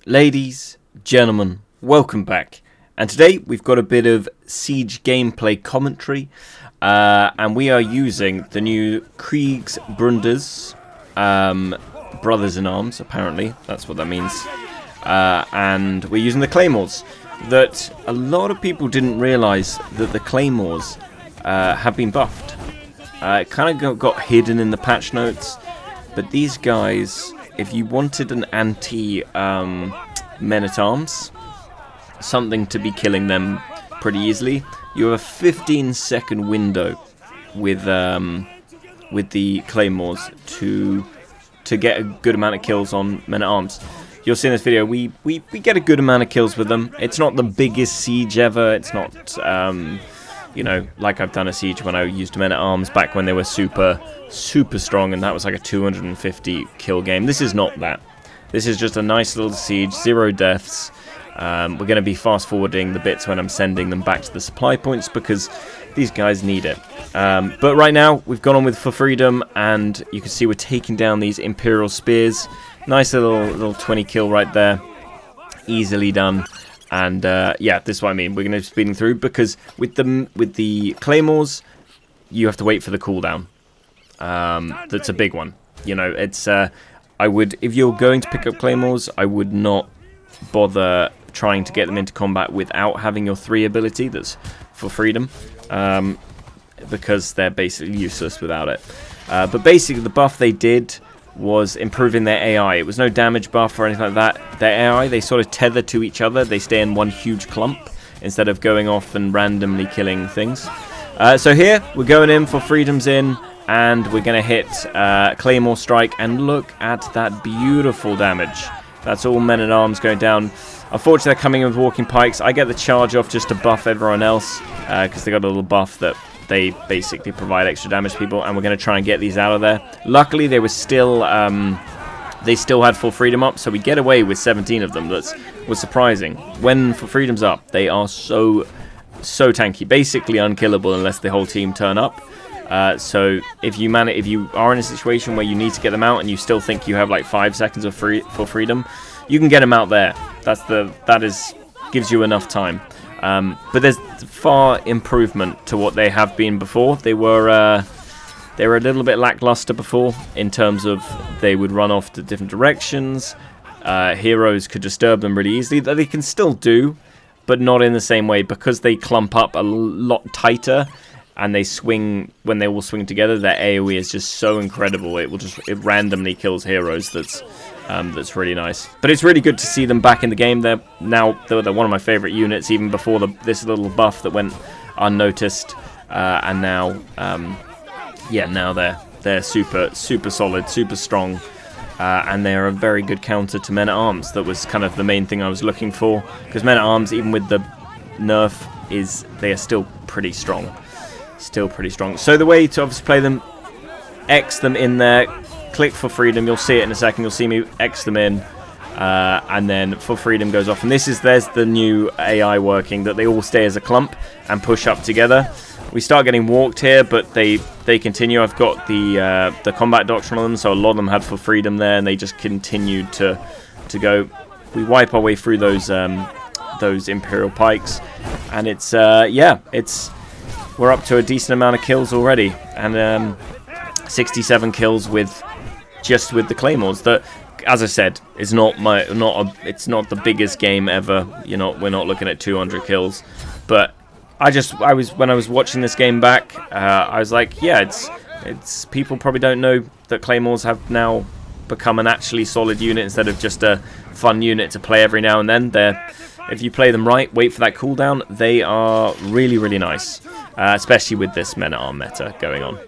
Ladies, gentlemen, welcome back. And today we've got a bit of Siege gameplay commentary. And we are using the new Kriegsbrüders, brothers in arms, apparently. That's what that means. And we're using the Claymores. That a lot of people didn't realise that the Claymores have been buffed. It kind of got hidden in the patch notes. But these guys, if you wanted an anti-men-at-arms, something to be killing them pretty easily, you have a 15-second window with the Claymores to get a good amount of kills on men-at-arms. You'll see in this video, we get a good amount of kills with them. It's not the biggest siege ever. It's not, you know, like I've done a siege when I used men-at-arms back when they were super strong, and that was like a 250 kill game. This is not that. This is just a nice little siege, 0 deaths. We're going to be fast-forwarding the bits when I'm sending them back to the supply points because these guys need it. But right now, we've gone on with For Freedom, and you can see we're taking down these Imperial Spears. Nice little 20 kill right there. Easily done. And yeah, this is what I mean. We're going to be speeding through because with the Claymores, you have to wait for the cooldown. That's a big one. You know, it's I would, if you're going to pick up Claymores, I would not bother trying to get them into combat without having your 3 ability that's For Freedom, because they're basically useless without it. But basically the buff they did was improving their AI. It was no damage buff or anything like that. Their AI, they sort of tether to each other. They stay in one huge clump instead of going off and randomly killing things. So here, we're going in for Freedom's in, and we're going to hit Claymore Strike, and look at that beautiful damage. That's all men-at-arms going down. Unfortunately, they're coming in with walking pikes. I get the charge off just to buff everyone else, because they got a little buff that they basically provide extra damage to people, and we're going to try and get these out of there. Luckily, they were still, they still had For Freedom up, so we get away with 17 of them. That was surprising. When For Freedom's up, they are so tanky, basically unkillable unless the whole team turn up. So if you are in a situation where you need to get them out and you still think you have like 5 seconds of For Freedom, you can get them out there. Gives you enough time. But there's far improvement to what they have been before. They were a little bit lackluster before in terms of they would run off to different directions. Heroes could disturb them really easily. That they can still do, but not in the same way because they clump up a lot tighter and they swing when they all swing together. Their AoE is just so incredible. It randomly kills heroes. That's really nice. But it's really good to see them back in the game. They're one of my favorite units, even before this little buff that went unnoticed. And now, yeah, now they're super solid, super strong, and they're a very good counter to men-at-arms. That was kind of the main thing I was looking for, because men-at-arms, even with the nerf, they are still pretty strong. Still pretty strong. So the way to obviously play them, X them in there. Click For Freedom, you'll see it in a second, you'll see me X them in, and then For Freedom goes off, and there's the new AI working, that they all stay as a clump and push up together. We start getting walked here, but they continue. I've got the combat doctrine on them, so a lot of them had For Freedom there, and they just continued to go. We wipe our way through those Imperial Pikes, and it's we're up to a decent amount of kills already, and 67 kills just with the Claymores. That, as I said, is it's not the biggest game ever. We're not looking at 200 kills, but when I was watching this game back, I was like, yeah, it's people probably don't know that Claymores have now become an actually solid unit instead of just a fun unit to play every now and then. If you play them right, wait for that cooldown, they are really nice, especially with this men-at-arm meta going on.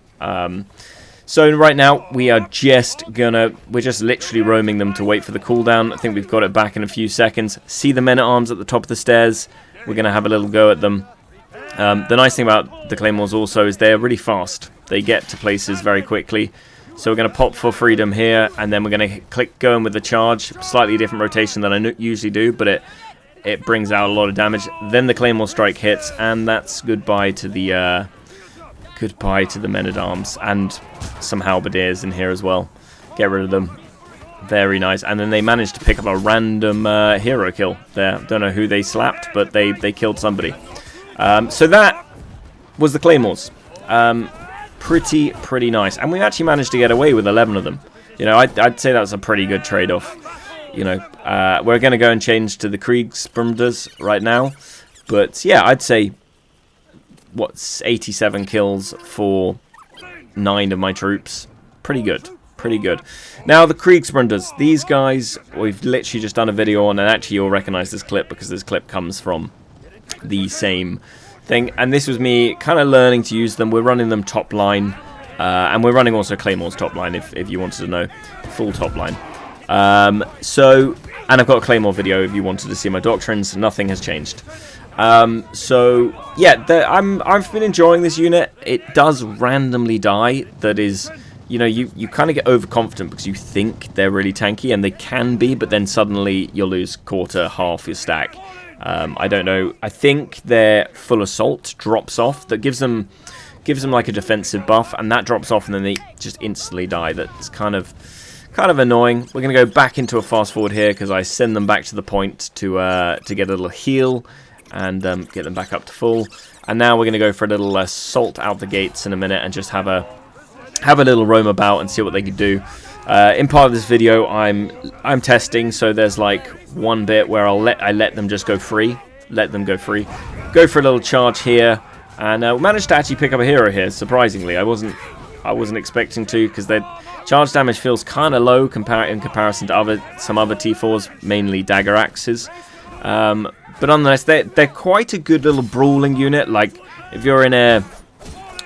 So right now we're just literally roaming them to wait for the cooldown. I think we've got it back in a few seconds. See the men-at-arms at the top of the stairs. We're going to have a little go at them. The nice thing about the Claymores also is they're really fast. They get to places very quickly. So we're going to pop For Freedom here, and then we're going to click go in with the charge. Slightly different rotation than I usually do, but it brings out a lot of damage. Then the Claymore Strike hits, and that's goodbye to the men-at-arms, and some halberdiers in here as well. Get rid of them. Very nice. And then they managed to pick up a random hero kill there. Don't know who they slapped, but they killed somebody. So that was the Claymores. Pretty nice. And we actually managed to get away with 11 of them. You know, I'd say that's a pretty good trade-off. You know, we're going to go and change to the Kriegsbrunders right now. But yeah, I'd say, what's 87 kills for 9 of my troops. Pretty good. Pretty good. Now, the Kriegsbrunders. These guys, we've literally just done a video on, and actually you'll recognize this clip because this clip comes from the same thing. And this was me kind of learning to use them. We're running them top line. And we're running also Claymore's top line, if you wanted to know. Full top line. And I've got a Claymore video if you wanted to see my doctrines. Nothing has changed. So yeah, I've been enjoying this unit. It does randomly die. That is, you know, you kind of get overconfident because you think they're really tanky, and they can be, but then suddenly you'll lose quarter, half your stack. I don't know. I think their full assault drops off. That gives them like a defensive buff, and that drops off, and then they just instantly die. That's kind of annoying. We're going to go back into a fast forward here because I send them back to the point to get a little heal and get them back up to full. And now we're going to go for a little assault out the gates in a minute and just have a little roam about and see what they can do. In part of this video, I'm testing, so there's like one bit where I let them just go free, go for a little charge here, and we managed to actually pick up a hero here. Surprisingly, I wasn't expecting to, because their charge damage feels kind of low in comparison to some other T4s, mainly dagger axes. But nonetheless, they're quite a good little brawling unit. Like, if you're in a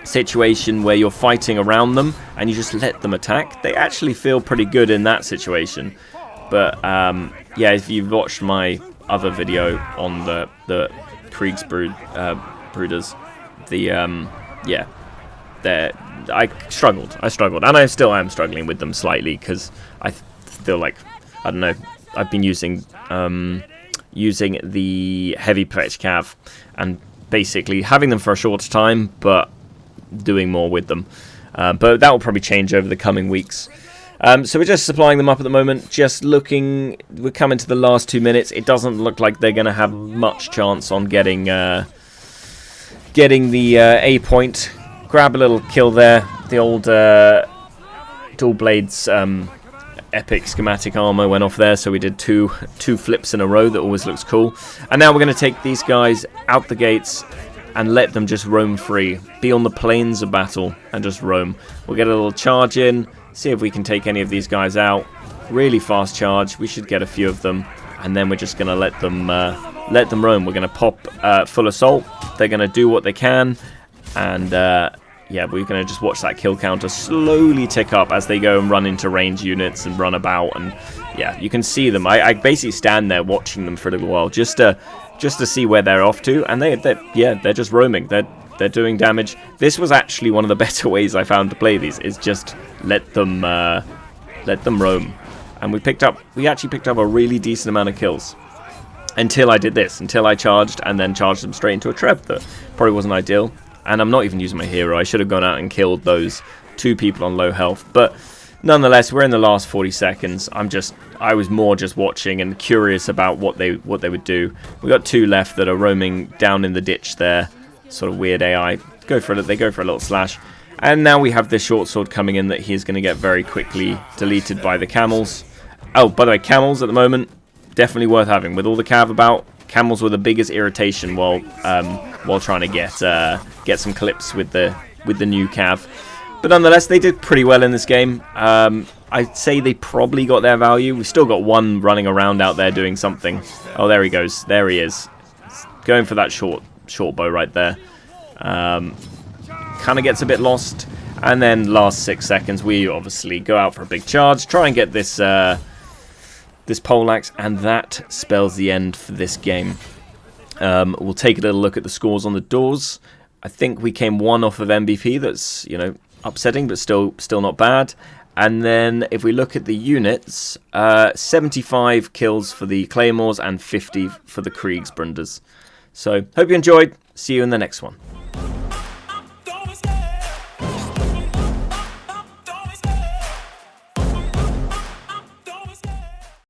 situation where you're fighting around them and you just let them attack, they actually feel pretty good in that situation. But yeah, if you've watched my other video on the Kriegsbruders, yeah, I struggled, and I still am struggling with them slightly because I feel like, I don't know, I've been using the heavy fetch cav and basically having them for a shorter time, but doing more with them. But that will probably change over the coming weeks. So we're just supplying them up at the moment, just looking. We're coming to the last 2 minutes. It doesn't look like they're going to have much chance on getting the A point. Grab a little kill there. The old dual blades epic schematic armor went off there, so we did two flips in a row. That always looks cool. And now we're going to take these guys out the gates and let them just roam free, be on the plains of battle and just roam. We'll get a little charge in, see if we can take any of these guys out. Really fast charge. We should get a few of them, and then we're just going to let them roam. We're going to pop full assault. They're going to do what they can, and yeah, we're going to just watch that kill counter slowly tick up as they go and run into range units and run about. And yeah, you can see them. I basically stand there watching them for a little while just to see where they're off to, and they're just roaming. They're doing damage. This was actually one of the better ways I found to play these, is just let them roam. And we actually picked up a really decent amount of kills until I did this, until I charged and then charged them straight into a Trev. That probably wasn't ideal. And I'm not even using my hero. I should have gone out and killed those 2 people on low health. But nonetheless, we're in the last 40 seconds. I was more just watching and curious about what they would do. We got 2 left that are roaming down in the ditch there. Sort of weird AI. They go for a little slash. And now we have this short sword coming in that he is going to get very quickly deleted by the camels. Oh, by the way, camels at the moment, definitely worth having. With all the cav about, camels were the biggest irritation while trying to get some clips with the new cav. But nonetheless, they did pretty well in this game. I'd say they probably got their value. We've still got one running around out there doing something. Oh, there he goes. There he is. Going for that short bow right there. Kind of gets a bit lost. And then last 6 seconds, we obviously go out for a big charge. Try and get this poleaxe, and that spells the end for this game. We'll take a little look at the scores on the doors. I think we came 1 off of MVP. That's, you know, upsetting, but still not bad. And then if we look at the units, 75 kills for the Claymores and 50 for the Kriegsbrunders. So hope you enjoyed. See you in the next one.